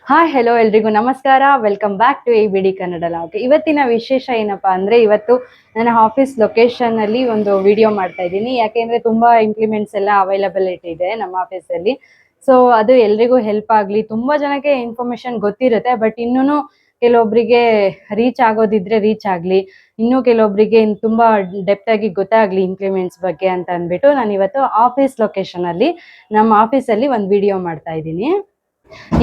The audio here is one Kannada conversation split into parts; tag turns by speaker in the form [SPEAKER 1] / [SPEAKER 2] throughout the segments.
[SPEAKER 1] ಹಾಯ್ ಹೆಲೋ ಎಲ್ರಿಗೂ ನಮಸ್ಕಾರ. Welcome back to ABD Kannada log. ಇವತ್ತಿನ ವಿಶೇಷ ಏನಪ್ಪಾ ಅಂದ್ರೆ, ಇವತ್ತು ನನ್ನ ಆಫೀಸ್ ಲೊಕೇಶನ್ ಅಲ್ಲಿ ಒಂದು ವಿಡಿಯೋ ಮಾಡ್ತಾ ಇದ್ದೀನಿ. ಯಾಕೆಂದ್ರೆ ತುಂಬಾ ಇಂಪ್ಲಿಮೆಂಟ್ಸ್ ಎಲ್ಲ ಅವೈಲಬಿಲಿಟಿ ಇದೆ ನಮ್ಮ ಆಫೀಸಲ್ಲಿ. ಸೊ ಅದು ಎಲ್ರಿಗೂ ಹೆಲ್ಪ್ ಆಗಲಿ. ತುಂಬಾ ಜನಕ್ಕೆ ಇನ್ಫಾರ್ಮೇಶನ್ ಗೊತ್ತಿರುತ್ತೆ, ಬಟ್ ಇನ್ನೂ ಕೆಲವೊಬ್ಬರಿಗೆ ರೀಚ್ ಆಗೋದಿದ್ರೆ ರೀಚ್ ಆಗಲಿ, ಇನ್ನೂ ಕೆಲವೊಬ್ಬರಿಗೆ ತುಂಬಾ ಡೆಪ್ತ್ ಆಗಿ ಗೊತ್ತಾಗ್ಲಿ ಇಂಪ್ಲಿಮೆಂಟ್ಸ್ ಬಗ್ಗೆ ಅಂತ ಅಂದ್ಬಿಟ್ಟು ನಾನು ಇವತ್ತು ಆಫೀಸ್ ಲೊಕೇಶನ್ ಅಲ್ಲಿ ನಮ್ಮ ಆಫೀಸಲ್ಲಿ ಒಂದು ವಿಡಿಯೋ ಮಾಡ್ತಾ ಇದ್ದೀನಿ.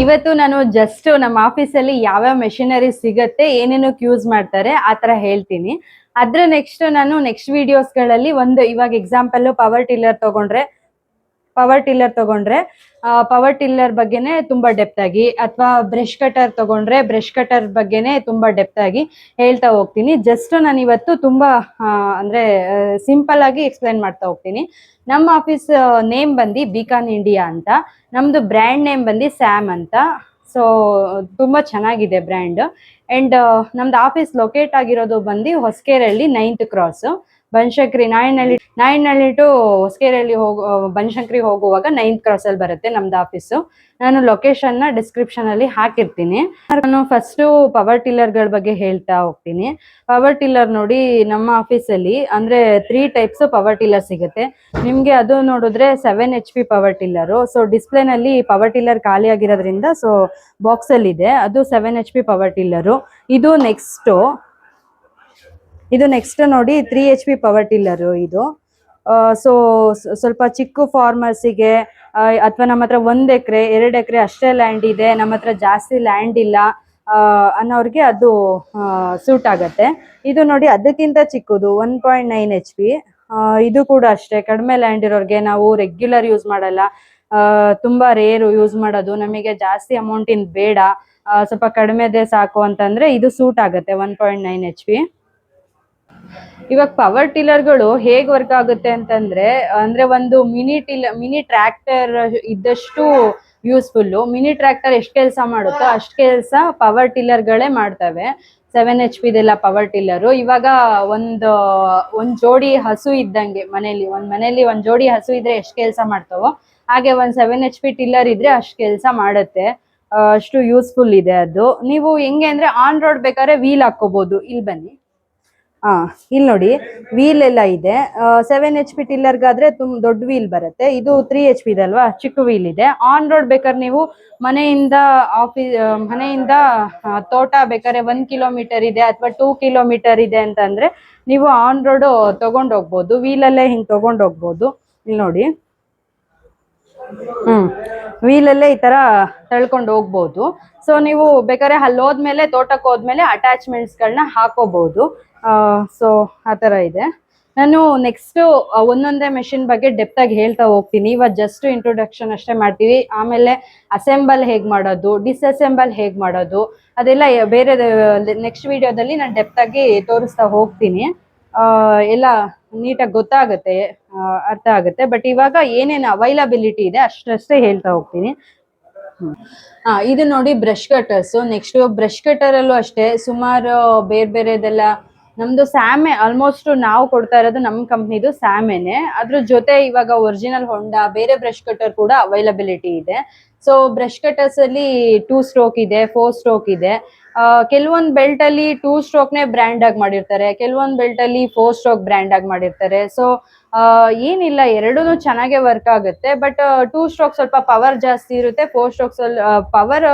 [SPEAKER 1] ಇವತ್ತು ನಾನು ಜಸ್ಟ್ ನಮ್ಮ ಆಫೀಸಲ್ಲಿ ಯಾವ್ಯಾವ ಮೆಷಿನರಿ ಸಿಗತ್ತೆ, ಏನೇನಕ್ಕೆ ಯೂಸ್ ಮಾಡ್ತಾರೆ ಆ ತರ ಹೇಳ್ತೀನಿ. ಅದ್ರ ನೆಕ್ಸ್ಟ್ ವಿಡಿಯೋಸ್ಗಳಲ್ಲಿ ಇವಾಗ ಎಕ್ಸಾಂಪಲ್ ಪವರ್ ಟಿಲ್ಲರ್ ತಗೊಂಡ್ರೆ ಪವರ್ ಟಿಲ್ಲರ್ ಬಗ್ಗೆನೆ ತುಂಬಾ ಡೆಪ್ತ್ ಆಗಿ, ಅಥವಾ ಬ್ರಷ್ ಕಟರ್ ತಗೊಂಡ್ರೆ ಬ್ರಷ್ ಕಟರ್ ಬಗ್ಗೆನೆ ತುಂಬಾ ಡೆಪ್ತ್ ಆಗಿ ಹೇಳ್ತಾ ಹೋಗ್ತೀನಿ. ಜಸ್ಟ್ ನಾನು ಇವತ್ತು ತುಂಬಾ ಅಂದ್ರೆ ಸಿಂಪಲ್ ಆಗಿ ಎಕ್ಸ್ಪ್ಲೈನ್ ಮಾಡ್ತಾ ಹೋಗ್ತೀನಿ. ನಮ್ಮ ಆಫೀಸ್ ನೇಮ್ ಬಂದು ಬೀಕಾನ್ ಇಂಡಿಯಾ ಅಂತ, ನಮ್ದು ಬ್ರ್ಯಾಂಡ್ ನೇಮ್ ಬಂದು ಸ್ಯಾಮ್ ಅಂತ. ಸೊ ತುಂಬಾ ಚೆನ್ನಾಗಿದೆ ಬ್ರ್ಯಾಂಡ್. ಅಂಡ್ ನಮ್ದು ಆಫೀಸ್ ಲೊಕೇಟ್ ಆಗಿರೋದು ಬಂದು Hosakerehalli 9th cross, Banashankari. Nayanahalli to Hosakerehalli Banashankari ಹೋಗುವಾಗ 9th ಕ್ರಾಸ್ ಅಲ್ಲಿ ಬರುತ್ತೆ ನಮ್ದು ಆಫೀಸು. ನಾನು ಲೊಕೇಶನ್ ನ ಡಿಸ್ಕ್ರಿಪ್ಷನ್ ಅಲ್ಲಿ ಹಾಕಿರ್ತೀನಿ. ನಾನು ಫಸ್ಟ್ ಪವರ್ ಟಿಲ್ಲರ್ ಗಳ ಬಗ್ಗೆ ಹೇಳ್ತಾ ಹೋಗ್ತೀನಿ. ಪವರ್ ಟಿಲ್ಲರ್ ನೋಡಿ, ನಮ್ಮ ಆಫೀಸಲ್ಲಿ ಅಂದ್ರೆ 3 ಟೈಪ್ಸ್ ಪವರ್ ಟಿಲ್ಲರ್ ಸಿಗುತ್ತೆ ನಿಮ್ಗೆ. ಅದು ನೋಡಿದ್ರೆ 7 HP power tiller. So display ನಲ್ಲಿ ಪವರ್ ಟಿಲ್ಲರ್ ಖಾಲಿ ಆಗಿರೋದ್ರಿಂದ ಸೊ ಬಾಕ್ಸ್ ಅಲ್ಲಿ ಇದೆ, ಅದು 7 HP ಪವರ್ ಟಿಲ್ಲರು. ಇದು ನೆಕ್ಸ್ಟ್ ನೋಡಿ 3 HP ಪವರ್ ಟಿಲ್ಲರು ಇದು. ಸೊ ಸ್ವಲ್ಪ ಚಿಕ್ಕ ಫಾರ್ಮರ್ಸಿಗೆ, ಅಥವಾ ನಮ್ಮ ಹತ್ರ 1 ಎಕರೆ 2 ಎಕರೆ ಅಷ್ಟೇ ಲ್ಯಾಂಡ್ ಇದೆ, ನಮ್ಮ ಹತ್ರ ಜಾಸ್ತಿ ಲ್ಯಾಂಡ್ ಇಲ್ಲ ಅನ್ನೋರಿಗೆ ಅದು ಸೂಟ್ ಆಗತ್ತೆ. ಇದು ನೋಡಿ ಅದಕ್ಕಿಂತ ಚಿಕ್ಕದು 1.9 HP. ಇದು ಕೂಡ ಅಷ್ಟೇ ಕಡಿಮೆ ಲ್ಯಾಂಡ್ ಇರೋರಿಗೆ, ನಾವು ರೆಗ್ಯುಲರ್ ಯೂಸ್ ಮಾಡಲ್ಲ, ತುಂಬಾ ರೇರು ಯೂಸ್ ಮಾಡೋದು, ನಮಗೆ ಜಾಸ್ತಿ ಅಮೌಂಟ್ ಇನ್ ಬೇಡ, ಸ್ವಲ್ಪ ಕಡಿಮೆದೇ ಸಾಕು ಅಂತಂದ್ರೆ ಇದು ಸೂಟ್ ಆಗುತ್ತೆ 1.9 HP. ಇವಾಗ ಪವರ್ ಟಿಲ್ಲರ್ಗಳು ಹೇಗ್ ವರ್ಕ್ ಆಗುತ್ತೆ ಅಂತಂದ್ರೆ, ಒಂದು ಮಿನಿ ಟ್ರ್ಯಾಕ್ಟರ್ ಇದ್ದಷ್ಟು ಯೂಸ್ಫುಲ್. ಮಿನಿ ಟ್ರ್ಯಾಕ್ಟರ್ ಎಷ್ಟು ಕೆಲಸ ಮಾಡುತ್ತೋ ಅಷ್ಟು ಕೆಲಸ ಪವರ್ ಟಿಲ್ಲರ್ಗಳೇ ಮಾಡ್ತವೆ. 7 HP ದೆಲ್ಲ ಪವರ್ ಟಿಲ್ಲರು. ಇವಾಗ ಒಂದ್ ಜೋಡಿ ಹಸು ಇದ್ದಂಗೆ, ಮನೇಲಿ ಒಂದ್ ಜೋಡಿ ಹಸು ಇದ್ರೆ ಎಷ್ಟು ಕೆಲಸ ಮಾಡ್ತಾವೋ ಹಾಗೆ ಒಂದ್ 7 HP ಟಿಲ್ಲರ್ ಇದ್ರೆ ಅಷ್ಟು ಕೆಲಸ ಮಾಡುತ್ತೆ. ಅಷ್ಟು ಯೂಸ್ಫುಲ್ ಇದೆ ಅದು. ನೀವು ಹೆಂಗೆ ಅಂದ್ರೆ ಆನ್ ರೋಡ್ ಬೇಕಾದ್ರೆ ವೀಲ್ ಹಾಕೋಬಹುದು. ಇಲ್ಲಿ ಬನ್ನಿ, ಇಲ್ಲಿ ನೋಡಿ ವೀಲ್ ಎಲ್ಲ ಇದೆ. 7 HP ಟಿಲ್ಲರ್ಗಾದ್ರೆ ದೊಡ್ಡ ವೀಲ್ ಬರುತ್ತೆ, ಇದು 3 HP ಇದಲ್ವಾ, ಚಿಕ್ಕ ವೀಲ್ ಇದೆ. ಆನ್ ರೋಡ್ ಬೇಕಾದ್ರೆ ನೀವು ಮನೆಯಿಂದ ತೋಟ ಬೇಕಾದ್ರೆ 1 ಕಿಲೋಮೀಟರ್ ಇದೆ ಅಥವಾ 2 ಕಿಲೋಮೀಟರ್ ಇದೆ ಅಂತಂದ್ರೆ ನೀವು ಆನ್ ರೋಡ್ ತಗೊಂಡ್ ಹೋಗ್ಬೋದು, ವೀಲಲ್ಲೇ ಹಿಂಗ್ ತಗೊಂಡ್ ಹೋಗ್ಬೋದು. ಇಲ್ಲಿ ನೋಡಿ, ವೀಲಲ್ಲೇ ಈ ತರ ತಳ್ಕೊಂಡು ಹೋಗ್ಬೋದು. ಸೊ ನೀವು ಬೇಕಾದ್ರೆ ಅಲ್ಲಿ ಹೋದ್ಮೇಲೆ, ತೋಟಕ್ಕೆ ಹೋದ್ಮೇಲೆ ಅಟ್ಯಾಚ್ಮೆಂಟ್ಸ್ ಗಳನ್ನ ಹಾಕೋಬಹುದು. ಸೊ ಆ ತರ ಇದೆ. ನಾನು ನೆಕ್ಸ್ಟ್ ಒಂದೊಂದೇ ಮೆಷಿನ್ ಬಗ್ಗೆ ಡೆಪ್ತ್ ಆಗಿ ಹೇಳ್ತಾ ಹೋಗ್ತೀನಿ. ಇವತ್ತು ಜಸ್ಟ್ ಇಂಟ್ರೊಡಕ್ಷನ್ ಅಷ್ಟೇ ಮಾಡ್ತೀವಿ, ಆಮೇಲೆ ಅಸೆಂಬಲ್ ಹೇಗ್ ಮಾಡೋದು, ಡಿಸ್ಅಸೆಂಬಲ್ ಹೇಗ್ ಮಾಡೋದು ಅದೆಲ್ಲ ಬೇರೆ ನೆಕ್ಸ್ಟ್ ವಿಡಿಯೋದಲ್ಲಿ ನಾನು ಡೆಪ್ತ್ ಆಗಿ ತೋರಿಸ್ತಾ ಹೋಗ್ತೀನಿ. ಎಲ್ಲ ನೀಟಾಗಿ ಗೊತ್ತಾಗುತ್ತೆ, ಅರ್ಥ ಆಗುತ್ತೆ. ಬಟ್ ಇವಾಗ ಏನೇನು ಅವೈಲಬಿಲಿಟಿ ಇದೆ ಅಷ್ಟೇ ಹೇಳ್ತಾ ಹೋಗ್ತೀನಿ. ಇದು ನೋಡಿ brush cutters. Next brush cutter ಅಲ್ಲೂ ಅಷ್ಟೇ ಸುಮಾರು ಬೇರೆದೆಲ್ಲ. ನಮ್ದು ಸ್ಯಾಮೆ, ಆಲ್ಮೋಸ್ಟ್ ನಾವು ಕೊಡ್ತಾ ಇರೋದು ನಮ್ಮ ಕಂಪ್ನಿದು ಸ್ಯಾಮೇನೆ. ಅದ್ರ ಜೊತೆ ಇವಾಗ ಒರಿಜಿನಲ್ ಹೊಂಡಾ ಬೇರೆ ಬ್ರಷ್ ಕಟರ್ ಕೂಡ ಅವೈಲಬಿಲಿಟಿ ಇದೆ. ಸೊ ಬ್ರಷ್ ಕಟರ್ಸ್ ಅಲ್ಲಿ 2 ಸ್ಟ್ರೋಕ್ ಇದೆ, 4 ಸ್ಟ್ರೋಕ್ ಇದೆ. ಕೆಲವೊಂದು ಬೆಲ್ಟ್ ಅಲ್ಲಿ 2 ಸ್ಟ್ರೋಕ್ ನೇ ಬ್ರ್ಯಾಂಡ್ ಆಗಿ ಮಾಡಿರ್ತಾರೆ, ಕೆಲವೊಂದು ಬೆಲ್ಟ್ ಅಲ್ಲಿ 4 ಸ್ಟ್ರೋಕ್ ಬ್ರ್ಯಾಂಡ್ ಆಗಿ ಮಾಡಿರ್ತಾರೆ. ಸೊ ಏನಿಲ್ಲ, ಎರಡೂ ಚೆನ್ನಾಗೆ ವರ್ಕ್ ಆಗುತ್ತೆ. ಬಟ್ 2 ಸ್ಟ್ರೋಕ್ ಸ್ವಲ್ಪ ಪವರ್ ಜಾಸ್ತಿ ಇರುತ್ತೆ, 4 ಸ್ಟ್ರೋಕ್ಸ್ ಪವರ್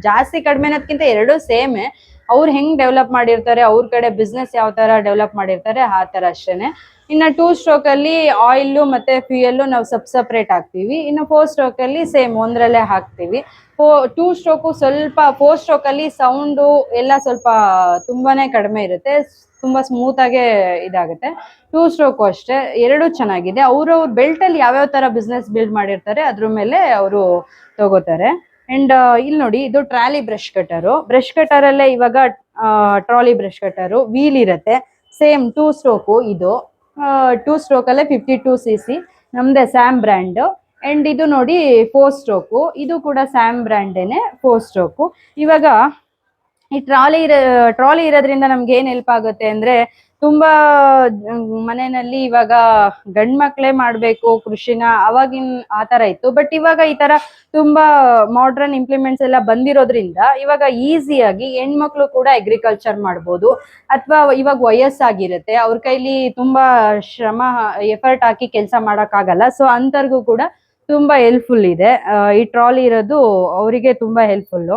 [SPEAKER 1] ಜಾಸ್ತಿ ಕಡಿಮೆ ಅನ್ನೋದಕ್ಕಿಂತ ಎರಡೂ ಸೇಮೆ. ಅವ್ರು ಹೆಂಗ್ ಡೆವಲಪ್ ಮಾಡಿರ್ತಾರೆ, ಅವ್ರ ಕಡೆ ಬಿಸ್ನೆಸ್ ಯಾವ ತರ ಡೆವಲಪ್ ಮಾಡಿರ್ತಾರೆ ಆ ತರ ಅಷ್ಟೇನೆ. ಇನ್ನ 2 ಸ್ಟ್ರೋಕ್ ಅಲ್ಲಿ ಆಯಿಲ್ ಮತ್ತೆ ಫ್ಯೂಯಲ್ ನಾವು ಸಪ್ರೇಟ್ ಹಾಕ್ತಿವಿ. ಇನ್ನು 4 ಸ್ಟ್ರೋಕ್ ಅಲ್ಲಿ ಸೇಮ್ ಒಂದ್ರಲ್ಲೇ ಹಾಕ್ತಿವಿ. 2 ಸ್ಟ್ರೋಕ್ ಸ್ವಲ್ಪ 4 ಸ್ಟ್ರೋಕ್ ಅಲ್ಲಿ ಸೌಂಡು ಎಲ್ಲ ಸ್ವಲ್ಪ ತುಂಬಾನೇ ಕಡಿಮೆ ಇರುತ್ತೆ, ತುಂಬಾ ಸ್ಮೂತ್ ಆಗಿ ಇದಾಗುತ್ತೆ. 2 ಸ್ಟ್ರೋಕ್ ಅಷ್ಟೇ, ಎರಡೂ ಚೆನ್ನಾಗಿದೆ. ಅವ್ರ ಬೆಲ್ಟ್ ಅಲ್ಲಿ ಯಾವ್ಯಾವ ತರ ಬಿಸ್ನೆಸ್ ಬಿಲ್ಡ್ ಮಾಡಿರ್ತಾರೆ ಅದ್ರ ಮೇಲೆ ಅವರು ತಗೋತಾರೆ. ಅಂಡ್ ಇಲ್ಲಿ ನೋಡಿ, ಇದು trolley brush cutter. Brush cutter ಅಲ್ಲೇ ಇವಾಗ ಟ್ರಾಲಿ ಬ್ರಷ್ ಕಟರು ವೀಲ್ ಇರುತ್ತೆ, ಸೇಮ್ 2 ಸ್ಟ್ರೋಕ್. ಇದು 2 ಸ್ಟ್ರೋಕ್ ಅಲ್ಲೇ 52cc, ನಮ್ದೇ ಸ್ಯಾಮ್ ಬ್ರ್ಯಾಂಡ್. ಅಂಡ್ ಇದು ನೋಡಿ 4 ಸ್ಟ್ರೋಕ್, ಇದು ಕೂಡ ಸ್ಯಾಮ್ ಬ್ರ್ಯಾಂಡೇನೆ 4 ಸ್ಟ್ರೋಕ್. ಇವಾಗ ಈ ಟ್ರಾಲಿ ಇರೋದ್ರಿಂದ ನಮ್ಗೆ ಏನ್ ಹೆಲ್ಪ್ ಆಗುತ್ತೆ ಅಂದ್ರೆ, ತುಂಬಾ ಮನೆಯಲ್ಲಿ ಇವಾಗ ಗಂಡ್ ಮಕ್ಳೇ ಮಾಡ್ಬೇಕು ಕೃಷಿನ, ಅವಾಗಿನ್ ಆತರ ಇತ್ತು. ಬಟ್ ಇವಾಗ ಈ ತರ ತುಂಬಾ ಮಾಡ್ರನ್ ಇಂಪ್ಲಿಮೆಂಟ್ಸ್ ಎಲ್ಲ ಬಂದಿರೋದ್ರಿಂದ ಇವಾಗ ಈಸಿಯಾಗಿ ಹೆಣ್ಮಕ್ಳು ಕೂಡ ಅಗ್ರಿಕಲ್ಚರ್ ಮಾಡ್ಬೋದು. ಅಥವಾ ಇವಾಗ ವಯಸ್ಸಾಗಿರುತ್ತೆ, ಅವ್ರ ಕೈಲಿ ತುಂಬಾ ಶ್ರಮ ಎಫರ್ಟ್ ಹಾಕಿ ಕೆಲಸ ಮಾಡಕ್ ಆಗಲ್ಲ. ಸೊ ಅಂತರ್ಗೂ ಕೂಡ ತುಂಬಾ ಹೆಲ್ಪ್ಫುಲ್ ಇದೆ. ಈ ಟ್ರಾಲಿ ಇರೋದು ಅವರಿಗೆ ತುಂಬಾ ಹೆಲ್ಪ್ಫುಲ್.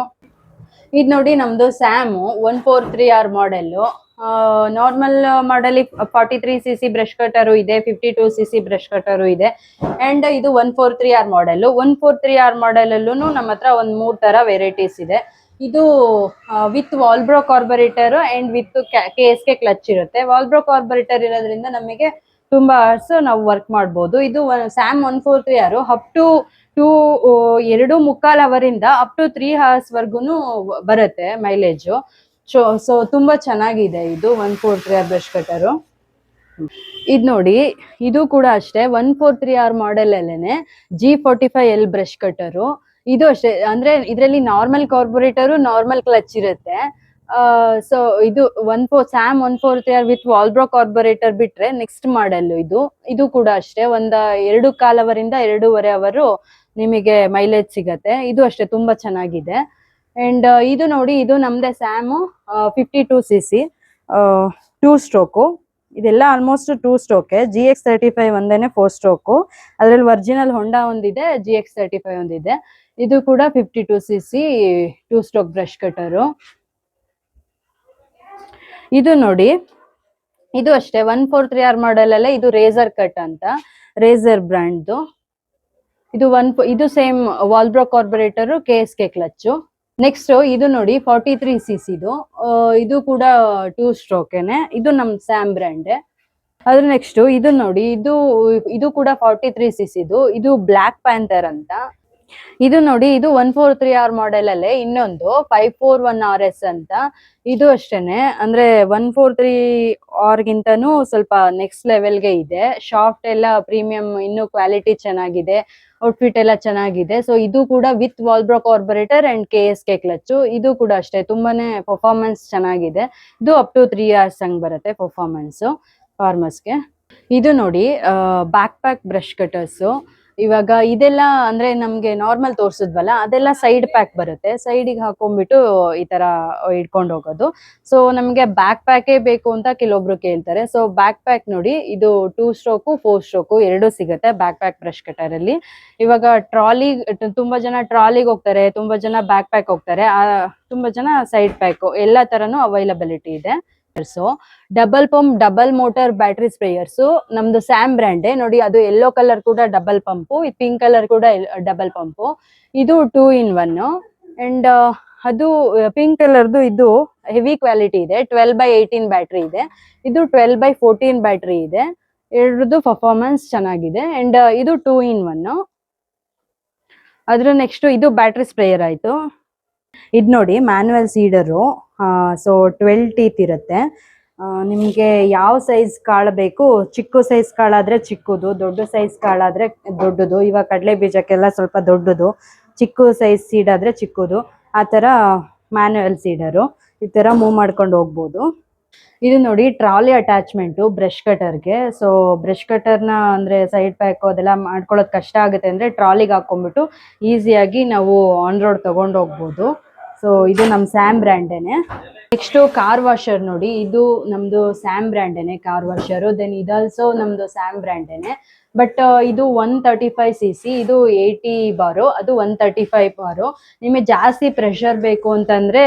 [SPEAKER 1] ಇದು ನೋಡಿ ನಮ್ದು ಸ್ಯಾಮು 143R ಮಾಡೆಲ್ಲು. ನಾರ್ಮಲ್ ಮಾಡಲ್ 43cc ಬ್ರಷ್ ಕಟರು ಇದೆ, 52cc ಬ್ರಷ್ ಕಟರು ಇದೆ. ಅಂಡ್ ಇದು 143R ಮಾಡೆಲ್. 143R ಮಾಡೆಲ್ ಅಲ್ಲೂ ನಮ್ಮ ಹತ್ರ ಒಂದ್ 3 ತರ ವೆರೈಟೀಸ್ ಇದೆ. ಇದು with Walbro carburettor and with KSK clutch ಇರುತ್ತೆ. ವಾಲ್ಬ್ರೋ ಕಾರ್ಬೊರೇಟರ್ ಇರೋದ್ರಿಂದ ನಮಗೆ ತುಂಬಾ ಅವರ್ಸ್ ನಾವು ವರ್ಕ್ ಮಾಡ್ಬೋದು. ಇದು ಸ್ಯಾಮ್ 143R ಅಪ್ ಟು 2.25 ಅವರಿಂದ ಅಪ್ ಟು 3 hours ವರ್ಗುನು ಬರುತ್ತೆ ಮೈಲೇಜು. ಸೊ ತುಂಬಾ ಚೆನ್ನಾಗಿದೆ ಇದು 143R ಬ್ರಷ್ ಕಟರು. ಇದು ನೋಡಿ, ಇದು ಕೂಡ ಅಷ್ಟೇ 143R ಮಾಡೆಲ್ ಅಲ್ಲೇನೆ G45L ಬ್ರಷ್ ಕಟರು. ಇದು ಅಷ್ಟೇ, ಅಂದ್ರೆ ಇದರಲ್ಲಿ ನಾರ್ಮಲ್ ಕಾರ್ಬೊರೇಟರು, ನಾರ್ಮಲ್ ಕ್ಲಚ್ ಇರುತ್ತೆ. ಸೊ ಇದು Sam 143R with Walbro carburettor ಬಿಟ್ರೆ ನೆಕ್ಸ್ಟ್ ಮಾಡೆಲ್ ಇದು ಕೂಡ ಅಷ್ಟೇ 2.25 ಅವರಿಂದ 2.5 ಅವರು ನಿಮಗೆ ಮೈಲೇಜ್ ಸಿಗತ್ತೆ. ಇದು ಅಷ್ಟೇ ತುಂಬಾ ಚೆನ್ನಾಗಿದೆ. ಅಂಡ್ ಇದು ನೋಡಿ, ಇದು ನಮ್ದೇ ಸ್ಯಾಮು 52cc 2 ಸ್ಟ್ರೋಕು. ಇದೆಲ್ಲ ಆಲ್ಮೋಸ್ಟ್ 2 ಸ್ಟ್ರೋಕ್. GX35 ಒಂದೇನೆ 4 ಸ್ಟ್ರೋಕು. ಅದ್ರಲ್ಲಿ ಒರಿಜಿನಲ್ ಹೊಂಡಾ ಒಂದಿದೆ, GX35 ಒಂದಿದೆ. ಇದು ಕೂಡ 52cc 2 ಸ್ಟ್ರೋಕ್ ಬ್ರಷ್ ಕಟರು. ಇದು ನೋಡಿ, ಇದು ಅಷ್ಟೇ 143R ಮಾಡೆಲ್ ಅಲ್ಲೇ ಇದು ರೇಸರ್ ಕಟ್ ಅಂತ, ರೇಸರ್ ಬ್ರ್ಯಾಂಡ್ದು. ಇದು same Walbro carburettor, KSK clutch. Next ಇದು ನೋಡಿ 43cc ಇದು ಕೂಡ 2 ಸ್ಟ್ರೋಕೆನೆ. ಇದು ನಮ್ ಸ್ಯಾಮ್ ಬ್ರ್ಯಾಂಡ್. ಅದ್ರ ನೆಕ್ಸ್ಟ್ ಇದು ನೋಡಿ, ಇದು ಕೂಡ 43cc ಇದು ಬ್ಲಾಕ್ ಪ್ಯಾಂಥರ್ ಅಂತ. ಇದು ನೋಡಿ, ಇದು 143R ಮಾಡೆಲ್ ಅಲ್ಲೇ ಇನ್ನೊಂದು 541RS ಅಂತ. ಇದು ಅಷ್ಟೇನೆ, ಅಂದ್ರೆ 143R ಗಿಂತನೂ ಸ್ವಲ್ಪ ನೆಕ್ಸ್ಟ್ ಲೆವೆಲ್ಗೆ ಇದೆ. ಶಾಫ್ಟ್ ಎಲ್ಲ ಪ್ರೀಮಿಯಂ, ಇನ್ನು ಕ್ವಾಲಿಟಿ ಚೆನ್ನಾಗಿದೆ, ಔಟ್ಫಿಟ್ ಎಲ್ಲ ಚೆನ್ನಾಗಿದೆ. ಸೊ ಇದು ಕೂಡ with Walbro carburettor and KSK clutch. ಇದು ಕೂಡ ಅಷ್ಟೇ ತುಂಬಾನೇ ಪರ್ಫಾರ್ಮೆನ್ಸ್ ಚೆನ್ನಾಗಿದೆ. ಇದು ಅಪ್ ಟು 3 hours ಹಂಗ್ ಬರುತ್ತೆ ಪರ್ಫಾರ್ಮೆನ್ಸ್ ಫಾರ್ಮರ್ಸ್ಗೆ. ಇದು ನೋಡಿ ಬ್ಯಾಕ್ ಪ್ಯಾಕ್ ಬ್ರಷ್ ಕಟರ್ಸ್. ಇವಾಗ ಇದೆಲ್ಲ ಅಂದ್ರೆ ನಮ್ಗೆ ನಾರ್ಮಲ್ ತೋರ್ಸಿದ್ವಲ್ಲ, ಅದೆಲ್ಲ ಸೈಡ್ ಪ್ಯಾಕ್ ಬರುತ್ತೆ. ಸೈಡಿಗೆ ಹಾಕೊಂಡ್ಬಿಟ್ಟು ಈ ತರ ಇಟ್ಕೊಂಡು ಹೋಗೋದು. ಸೊ ನಮ್ಗೆ ಬ್ಯಾಕ್ ಪ್ಯಾಕೇ ಬೇಕು ಅಂತ ಕೆಲವೊಬ್ರು ಕೇಳ್ತಾರೆ. ಸೊ ಬ್ಯಾಕ್ ಪ್ಯಾಕ್ ನೋಡಿ, ಇದು 2 ಸ್ಟ್ರೋಕು 4 ಸ್ಟ್ರೋಕು ಎರಡು ಸಿಗುತ್ತೆ ಬ್ಯಾಕ್ ಪ್ಯಾಕ್ ಬ್ರಷ್ ಕಟರ್ ಅಲ್ಲಿ. ಇವಾಗ ತುಂಬಾ ಜನ ಟ್ರಾಲಿಗೆ ಹೋಗ್ತಾರೆ, ತುಂಬಾ ಜನ ಬ್ಯಾಕ್ ಪ್ಯಾಕ್ ಹೋಗ್ತಾರೆ, ತುಂಬಾ ಜನ ಸೈಡ್ ಪ್ಯಾಕ್, ಎಲ್ಲಾ ತರನು ಅವೈಲಬಿಲಿಟಿ ಇದೆ. Double pump double motor battery sprayers ನಮ್ದು ಸ್ಯಾಮ್ ಬ್ರ್ಯಾಂಡೆ. ನೋಡಿ, ಅದು ಯೆಲ್ಲೋ ಕಲರ್ ಕೂಡ ಡಬಲ್ ಪಂಪು, ಪಿಂಕ್ ಕಲರ್ ಕೂಡ ಡಬಲ್ ಪಂಪು. ಇದು 2-in-1. ಅಂಡ್ ಅದು ಪಿಂಕ್ ಕಲರ್ದು ಇದು ಹೆವಿ ಕ್ವಾಲಿಟಿ ಇದೆ. 12/18 ಬ್ಯಾಟ್ರಿ ಇದೆ. ಇದು 12/14 ಬ್ಯಾಟ್ರಿ ಇದೆ. ಎರಡರದ್ದು ಪರ್ಫಾರ್ಮೆನ್ಸ್ ಚೆನ್ನಾಗಿದೆ. ಅಂಡ್ ಇದು 2-in-1. ಅದ್ರ ನೆಕ್ಸ್ಟ್ ಇದು ಬ್ಯಾಟ್ರಿ ಸ್ಪ್ರೇಯರ್ ಆಯ್ತು. ಇದು ನೋಡಿ ಮ್ಯಾನ್ಯುವಲ್ ಸೀಡರು. ಸೊ 12 ಟೀತ್ ಇರುತ್ತೆ. ನಿಮಗೆ ಯಾವ ಸೈಜ್ ಕಾಳು ಬೇಕು, ಚಿಕ್ಕ ಸೈಜ್ ಕಾಳಾದ್ರೆ ಚಿಕ್ಕದು, ದೊಡ್ಡ ಸೈಜ್ ಕಾಳಾದ್ರೆ ದೊಡ್ಡದು. ಇವಾಗ ಕಡಲೆ ಬೀಜಕ್ಕೆಲ್ಲ ಸ್ವಲ್ಪ ದೊಡ್ಡದು, ಚಿಕ್ಕ ಸೈಜ್ ಸೀಡ್ ಆದ್ರೆ ಚಿಕ್ಕದು. ಆ ತರ ಮ್ಯಾನ್ಯುವಲ್ ಸೀಡರು ಈ ತರ ಮೂವ್ ಮಾಡ್ಕೊಂಡು ಹೋಗ್ಬೋದು. ಇದು ನೋಡಿ ಟ್ರಾಲಿ ಅಟ್ಯಾಚ್ಮೆಂಟು ಬ್ರಷ್ ಕಟರ್ಗೆ. ಸೊ ಬ್ರಷ್ ಕಟರ್ನ ಅಂದ್ರೆ ಸೈಡ್ ಪ್ಯಾಕ್ ಅದೆಲ್ಲ ಮಾಡ್ಕೊಳ್ಳೋದು ಕಷ್ಟ ಆಗುತ್ತೆ ಅಂದ್ರೆ ಟ್ರಾಲಿಗೆ ಹಾಕೊಂಡ್ಬಿಟ್ಟು ಈಸಿಯಾಗಿ ನಾವು ಆನ್ ರೋಡ್ ತಗೊಂಡು ಹೋಗ್ಬೋದು. ಸೊ ಇದು ನಮ್ ಸ್ಯಾಮ್ ಬ್ರ್ಯಾಂಡೇನೆ. ನೆಕ್ಸ್ಟ್ ಕಾರ್ ವಾಷರ್ ನೋಡಿ, ಇದು ನಮ್ದು ಸ್ಯಾಮ್ ಬ್ರ್ಯಾಂಡೇನೆ ಕಾರ್ ವಾಷರ್. ದೆನ್ ಇದಲ್ಸೋ ನಮ್ದು ಸ್ಯಾಮ್ ಬ್ರ್ಯಾಂಡೇನೆ. ಬಟ್ ಇದು 135cc, ಇದು 80 ಬಾರು, ಅದು 135 ಬಾರು. ನಿಮಗೆ ಜಾಸ್ತಿ ಪ್ರೆಷರ್ ಬೇಕು ಅಂತಂದ್ರೆ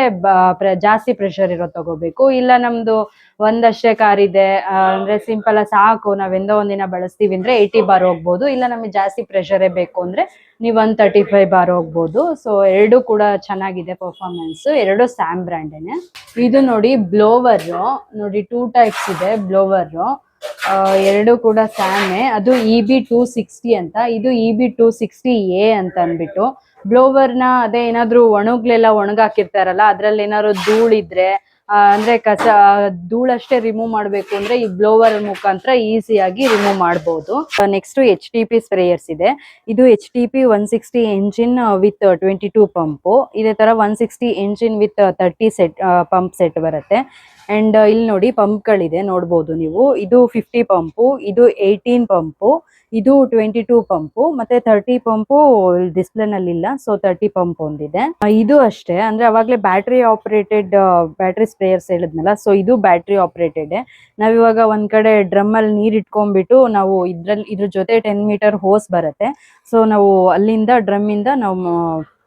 [SPEAKER 1] ಜಾಸ್ತಿ ಪ್ರೆಷರ್ ಇರೋ ತಗೋಬೇಕು. ಇಲ್ಲ ನಮ್ದು ಒಂದಷ್ಟೇ ಕಾರ್ ಇದೆ ಅಂದ್ರೆ ಸಿಂಪಲ್ ಸಾಕು, ನಾವ್ ಎಂದೋ ಒಂದಿನ ಬಳಸ್ತೀವಿ ಅಂದ್ರೆ 80 ಬಾರ್ ಹೋಗ್ಬೋದು. ಇಲ್ಲ ನಮಗೆ ಜಾಸ್ತಿ ಪ್ರೆಷರೇ ಬೇಕು ಅಂದ್ರೆ ನೀವು 135 ಬಾರ್ ಹೋಗ್ಬೋದು. ಸೊ ಎರಡು ಕೂಡ ಚೆನ್ನಾಗಿದೆ ಪರ್ಫಾರ್ಮೆನ್ಸ್, ಎರಡು ಸ್ಯಾಮ್ ಬ್ರ್ಯಾಂಡೇನೆ. ಇದು ನೋಡಿ ಬ್ಲೋವರ್ ನೋಡಿ, 2 ಟೈಪ್ಸ್ ಇದೆ ಬ್ಲೋವರ್. ಎರಡು ಕೂಡ ಸ್ಯಾಮೆ. ಅದು EB260 ಅಂತ, ಇದು EB260A ಅಂತ ಅಂದ್ಬಿಟ್ಟು. ಬ್ಲೋವರ್ನ ಅದೇ ಏನಾದ್ರು ಒಣಗ್ಲೆಲ್ಲ ಒಣಗಾಕಿರ್ತಾರಲ್ಲ, ಅದ್ರಲ್ಲಿ ಏನಾದ್ರು ಧೂಳಿದ್ರೆ ಅಂದ್ರೆ ಕಸ ಧೂಳಷ್ಟೇ ರಿಮೂವ್ ಮಾಡ್ಬೇಕು ಅಂದ್ರೆ ಈ ಬ್ಲೋವರ್ ಮುಖಾಂತರ ಈಸಿಯಾಗಿ ರಿಮೂವ್ ಮಾಡಬಹುದು. ನೆಕ್ಸ್ಟ್ HTP ಸ್ಪ್ರೇಯರ್ಸ್ ಇದೆ. ಇದು HTP 160 ಎಂಜಿನ್ ವಿತ್ 22 ಪಂಪು. ಇದೇ ತರ 160 engine with 30 set pump set ಬರುತ್ತೆ. ಅಂಡ್ ಇಲ್ಲಿ ನೋಡಿ ಪಂಪ್ಗಳಿದೆ ನೋಡ್ಬೋದು ನೀವು. ಇದು 50 ಪಂಪು, ಇದು 18 ಪಂಪು, ಇದು 22 ಪಂಪು, ಮತ್ತೆ 30 ಪಂಪು ಡಿಸ್ಪ್ಲೇ ನಲ್ಲಿ ಇಲ್ಲ, ಸೊ 30 ಪಂಪ್ ಒಂದಿದೆ. ಇದು ಅಷ್ಟೇ, ಅಂದ್ರೆ ಅವಾಗ್ಲೇ ಬ್ಯಾಟ್ರಿ ಆಪರೇಟೆಡ್ ಬ್ಯಾಟ್ರಿ ಸ್ಪ್ರೇಯರ್ಸ್ ಹೇಳಿದ್ನಲ್ಲ, ಸೊ ಇದು ಬ್ಯಾಟ್ರಿ ಆಪರೇಟೆಡ್. ನಾವಿವಾಗ ಒಂದ್ ಕಡೆ ಡ್ರಮ್ ಅಲ್ಲಿ ನೀರ್ ಇಟ್ಕೊಂಡ್ಬಿಟ್ಟು ನಾವು ಇದ್ರ ಜೊತೆ 10 ಮೀಟರ್ ಹೋಸ್ ಬರುತ್ತೆ, ಸೊ ನಾವು ಅಲ್ಲಿಂದ ಡ್ರಮ್ ಇಂದ ನಾವು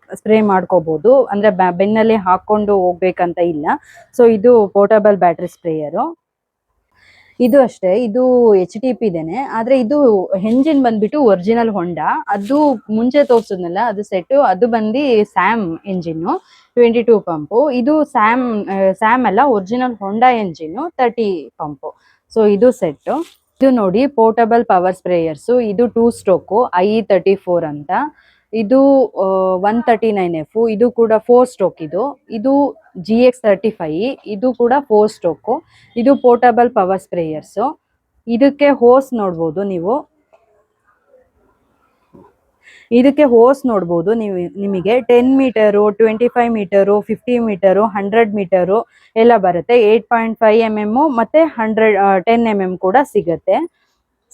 [SPEAKER 1] ಸ್ಪ್ರೇ ಮಾಡ್ಕೋಬಹುದು, ಅಂದ್ರೆ ಬೆನ್ನಲ್ಲಿ ಹಾಕೊಂಡು ಹೋಗ್ಬೇಕಂತ ಇಲ್ಲ. ಸೊ ಇದು ಪೋರ್ಟಬಲ್ ಬ್ಯಾಟ್ರಿ ಸ್ಪ್ರೇಯರು. ಇದು ಅಷ್ಟೇ, ಇದು HTP ಇದೇನೆ, ಆದ್ರೆ ಇದು ಎಂಜಿನ್ ಬಂದ್ಬಿಟ್ಟು ಒರಿಜಿನಲ್ ಹೊಂಡಾ. ಅದು ಮುಂಚೆ ತೋರ್ಸಿದ್ನಲ್ಲ ಅದು ಸೆಟ್, ಅದು ಬಂದು ಸ್ಯಾಮ್ ಎಂಜಿನ್ 22 ಪಂಪು. ಇದು ಸ್ಯಾಮ್ ಅಲ್ಲ, ಒರಿಜಿನಲ್ ಹೊಂಡಾ ಎಂಜಿನ್ 30 ಪಂಪು. ಸೊ ಇದು ಸೆಟ್. ಇದು ನೋಡಿ ಪೋರ್ಟಬಲ್ ಪವರ್ ಸ್ಪ್ರೇಯರ್ಸ್. ಇದು 2 ಸ್ಟ್ರೋಕ್ IE34 ಅಂತ. ಇದು 139F. ಇದು ಕೂಡ 4 ಸ್ಟ್ರೋಕ್. ಇದು GX35. ಇದು ಕೂಡ 4 ಸ್ಟ್ರೋಕ್. ಇದು ಪೋರ್ಟಬಲ್ ಪವರ್ ಸ್ಪ್ರೇಯರ್ಸ್. ಇದಕ್ಕೆ ಹೋಸ್ ನೋಡ್ಬೋದು ನೀವು. ಇದಕ್ಕೆ ಹೋಸ್ ನೋಡ್ಬೋದು ನೀವು. ನಿಮಗೆ 10 ಮೀಟರು, 25 ಮೀಟರು, 50 ಮೀಟರು, 100 ಮೀಟರು ಎಲ್ಲ ಬರುತ್ತೆ. 8.5 mm ಮತ್ತೆ 10 mm ಕೂಡ ಸಿಗುತ್ತೆ.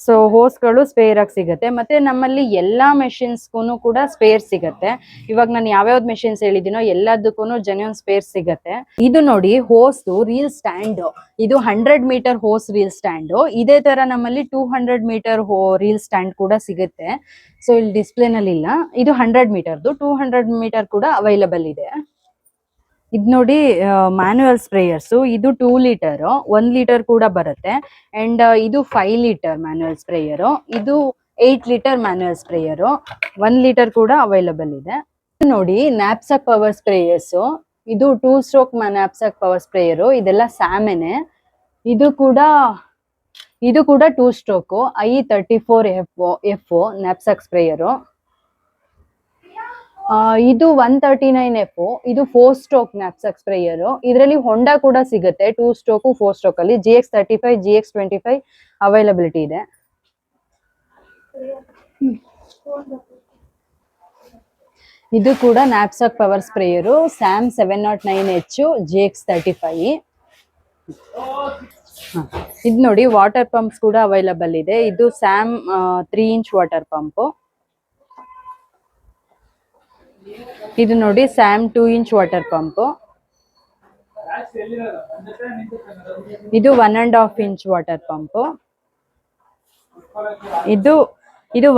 [SPEAKER 1] ಸೊ ಹೋಸ್ಗಳು ಸ್ಪೇರ್ ಆಗಿ ಸಿಗುತ್ತೆ. ಮತ್ತೆ ನಮ್ಮಲ್ಲಿ ಎಲ್ಲಾ ಮೆಷಿನ್ಸ್ಗೂ ಕೂಡ ಸ್ಪೇರ್ ಸಿಗುತ್ತೆ. ಇವಾಗ ನಾನು ಯಾವ್ಯಾವ್ದು ಮೆಷಿನ್ಸ್ ಹೇಳಿದಿನೋ ಎಲ್ಲದಕ್ಕೂ ಜೆನ್ಯೂನ್ ಸ್ಪೇರ್ ಸಿಗುತ್ತೆ. ಇದು ನೋಡಿ ಹೋಸ್ ರೀಲ್ ಸ್ಟ್ಯಾಂಡ್. ಇದು 100 ಮೀಟರ್ ಹೋಸ್ ರೀಲ್ ಸ್ಟ್ಯಾಂಡ್. ಇದೇ ತರ ನಮ್ಮಲ್ಲಿ 200 ಮೀಟರ್ ರೀಲ್ ಸ್ಟ್ಯಾಂಡ್ ಕೂಡ ಸಿಗುತ್ತೆ. ಸೊ ಇಲ್ಲಿ ಡಿಸ್ಪ್ಲೇ ನಲ್ಲಿ ಇಲ್ಲ. ಇದು 100 ಮೀಟರ್ದು, 200 ಮೀಟರ್ ಕೂಡ ಅವೈಲಬಲ್ ಇದೆ. ಇದು ನೋಡಿ ಮ್ಯಾನ್ಯುಯಲ್ ಸ್ಪ್ರೇಯರ್ಸ್. ಇದು 2 ಲೀಟರ್, 1 ಲೀಟರ್ ಕೂಡ ಬರುತ್ತೆ. ಅಂಡ್ ಇದು 5 ಲೀಟರ್ ಮ್ಯಾನ್ಯುಯಲ್ ಸ್ಪ್ರೇಯರ್. ಇದು 8 ಲೀಟರ್ ಮ್ಯಾನ್ಯುಯಲ್ ಸ್ಪ್ರೇಯರ್, 1 ಲೀಟರ್ ಕೂಡ ಅವೈಲಬಲ್ ಇದೆ. ನೋಡಿ ನ್ಯಾಪ್ಸಾಕ್ ಪವರ್ ಸ್ಪ್ರೇಯರ್ಸ್. ಇದು 2 ಸ್ಟ್ರೋಕ್ ನ್ಯಾಪ್ಸಾಕ್ ಪವರ್ ಸ್ಪ್ರೇಯರ್. ಇದೆಲ್ಲ ಸ್ಯಾಮೆನೆ. ಇದು ಕೂಡ 2 ಸ್ಟ್ರೋಕ್ IE34F ನ್ಯಾಪ್ಸಾಕ್ ಸ್ಪ್ರೇಯರ್. ಇದು 139F. ಇದು 4 ಸ್ಟ್ರೋಕ್ ನ್ಯಾಪ್ಸಾಕ್ ಸ್ಪ್ರೇಯರ್. ಇದರಲ್ಲಿ ಹೊಂಡಾ ಕೂಡ ಸಿಗುತ್ತೆ 2 ಸ್ಟ್ರೋಕ್ 4 ಸ್ಟ್ರೋಕ್ ಅಲ್ಲಿ. GX35, GX25 ಅವೈಲಬಿಲಿಟಿ ಇದೆ. ಇದು ಕೂಡ knapsack power sprayer, Sam 709H GX35. ಇದು ನೋಡಿ ವಾಟರ್ ಪಂಪ್ಸ್ ಕೂಡ ಅವೈಲಬಲ್ ಇದೆ. ಇದು ಸ್ಯಾಮ್ 3 ಇಂಚ್ ವಾಟರ್ ಪಂಪ್. ಇದು ನೋಡಿ ಸ್ಯಾಮ್ 2 ಇಂಚ್ ವಾಟರ್ ಪಂಪ್. ಇದು 1.5 ಇಂಚ್ ವಾಟರ್ ಪಂಪ್. ಇದು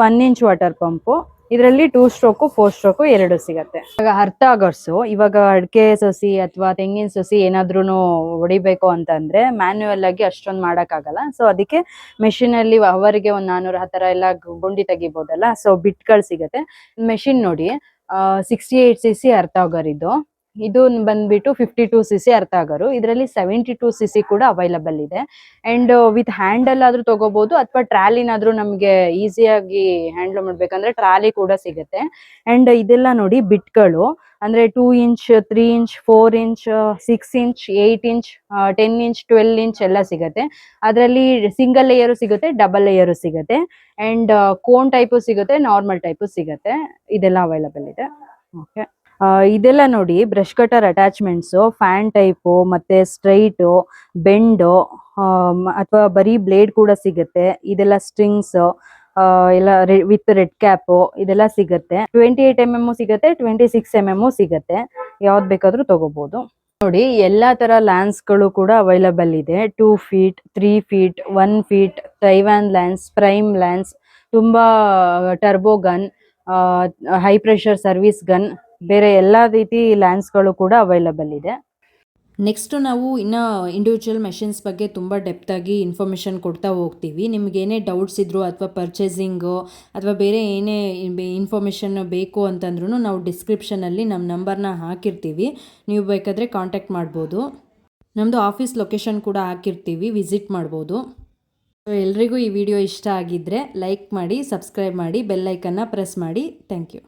[SPEAKER 1] 1 ಇಂಚ್ ವಾಟರ್ ಪಂಪ್. ಇದರಲ್ಲಿ 2 ಸ್ಟ್ರೋಕ್ 4 ಸ್ಟ್ರೋಕ್ ಎರಡು ಸಿಗತ್ತೆ. ಇವಾಗ ಅರ್ಥ ಆಗರ್ಸು. ಇವಾಗ ಅಡಿಕೆ ಸಸಿ ಅಥವಾ ತೆಂಗಿನ ಸಸಿ ಏನಾದ್ರೂ ಹೊಡಿಬೇಕು ಅಂತಂದ್ರೆ ಮ್ಯಾನ್ಯುಯಲ್ ಆಗಿ ಅಷ್ಟೊಂದು ಮಾಡಕ್ ಆಗಲ್ಲ. ಸೊ ಅದಕ್ಕೆ ಮೆಷಿನ್ ಅಲ್ಲಿ ಅವರಿಗೆ 1 400 ಆ ತರ ಎಲ್ಲ ಗುಂಡಿ ತೆಗಿಬಹುದಲ್ಲ. ಸೊ ಬಿಟ್ಗಳು ಸಿಗತ್ತೆ. ಮೆಷಿನ್ ನೋಡಿ 68cc ಅರ್ಥ ಆಗರ್. ಇದು ಬಂದ್ಬಿಟ್ಟು 52cc ಅರ್ಥ ಆಗರು. ಇದರಲ್ಲಿ 72cc ಕೂಡ ಅವೈಲಬಲ್ ಇದೆ. ಅಂಡ್ ವಿತ್ ಹ್ಯಾಂಡಲ್ ಆದ್ರೂ ತಗೋಬಹುದು, ಅಥವಾ ಟ್ರಾಲಿನಾದ್ರೂ ನಮ್ಗೆ ಈಸಿಯಾಗಿ ಹ್ಯಾಂಡಲ್ ಮಾಡ್ಬೇಕಂದ್ರೆ ಟ್ರಾಲಿ ಕೂಡ ಸಿಗುತ್ತೆ. ಅಂಡ್ ಇದೆಲ್ಲ ನೋಡಿ ಬಿಟ್ಗಳು, ಅಂದ್ರೆ 2 inch, 3 inch, 4 inch, 6 inch, 8 inch, 10 inch, 12 inch ಎಲ್ಲ ಸಿಗುತ್ತೆ. ಅದರಲ್ಲಿ ಸಿಂಗಲ್ ಲೇಯರು ಸಿಗುತ್ತೆ, ಡಬಲ್ ಲೇಯರು ಸಿಗುತ್ತೆ. ಅಂಡ್ ಕೋನ್ ಟೈಪು ಸಿಗುತ್ತೆ, ನಾರ್ಮಲ್ ಟೈಪು ಸಿಗುತ್ತೆ. ಇದೆಲ್ಲ ಅವೈಲಬಲ್ ಇದೆ. ಓಕೆ, ಇದೆಲ್ಲ ನೋಡಿ brush cutter attachments, fan type, ಮತ್ತೆ ಸ್ಟ್ರೈಟು, ಬೆಂಡು, ಅಥವಾ ಬರೀ ಬ್ಲೇಡ್ ಕೂಡ ಸಿಗುತ್ತೆ. ಇದೆಲ್ಲ ಸ್ಟ್ರಿಂಗ್ಸ್ ಎಲ್ಲ ವಿತ್ ರೆಡ್ ಕ್ಯಾಪ್ ಇದೆಲ್ಲ ಸಿಗುತ್ತೆ. 28 mm ಸಿಗುತ್ತೆ, 26 mm ಸಿಗುತ್ತೆ. ಯಾವ್ದು ಬೇಕಾದ್ರೂ ತಗೋಬಹುದು. ನೋಡಿ ಎಲ್ಲಾ ತರ ಲ್ಯಾನ್ಸ್ ಗಳು ಕೂಡ ಅವೈಲಬಲ್ ಇದೆ. 2 feet, 3 feet, 1 feet, Taiwan lance, prime lance, ತುಂಬಾ turbo gun, high pressure service gun, ಬೇರೆ ಎಲ್ಲಾ ರೀತಿ ಲ್ಯಾನ್ಸ್ ಗಳು ಕೂಡ ಅವೈಲಬಲ್ ಇದೆ.
[SPEAKER 2] ನೆಕ್ಸ್ಟ್ ನಾವು ಇನ್ನು ಇಂಡಿವಿಜುವಲ್ ಮೆಷಿನ್ಸ್ ಬಗ್ಗೆ ತುಂಬ ಡೆಪ್ತಾಗಿ ಇನ್ಫಾರ್ಮೇಷನ್ ಕೊಡ್ತಾ ಹೋಗ್ತೀವಿ. ನಿಮ್ಗೆ ಏನೇ ಡೌಟ್ಸ್ ಇದ್ರು ಅಥವಾ ಪರ್ಚೇಸಿಂಗು ಅಥವಾ ಬೇರೆ ಏನೇ ಇನ್ಫಾರ್ಮೇಷನ್ ಬೇಕು ಅಂತಂದ್ರೂ ನಾವು ಡಿಸ್ಕ್ರಿಪ್ಷನಲ್ಲಿ ನಮ್ಮ ನಂಬರ್ನ ಹಾಕಿರ್ತೀವಿ, ನೀವು ಬೇಕಾದರೆ ಕಾಂಟ್ಯಾಕ್ಟ್ ಮಾಡ್ಬೋದು. ನಮ್ಮದು ಆಫೀಸ್ ಲೊಕೇಶನ್ ಕೂಡ ಹಾಕಿರ್ತೀವಿ, ವಿಸಿಟ್ ಮಾಡ್ಬೋದು. ಎಲ್ರಿಗೂ ಈ ವಿಡಿಯೋ ಇಷ್ಟ ಆಗಿದ್ದರೆ ಲೈಕ್ ಮಾಡಿ, ಸಬ್ಸ್ಕ್ರೈಬ್ ಮಾಡಿ, ಬೆಲ್ ಐಕನ್ನ ಪ್ರೆಸ್ ಮಾಡಿ. Thank you.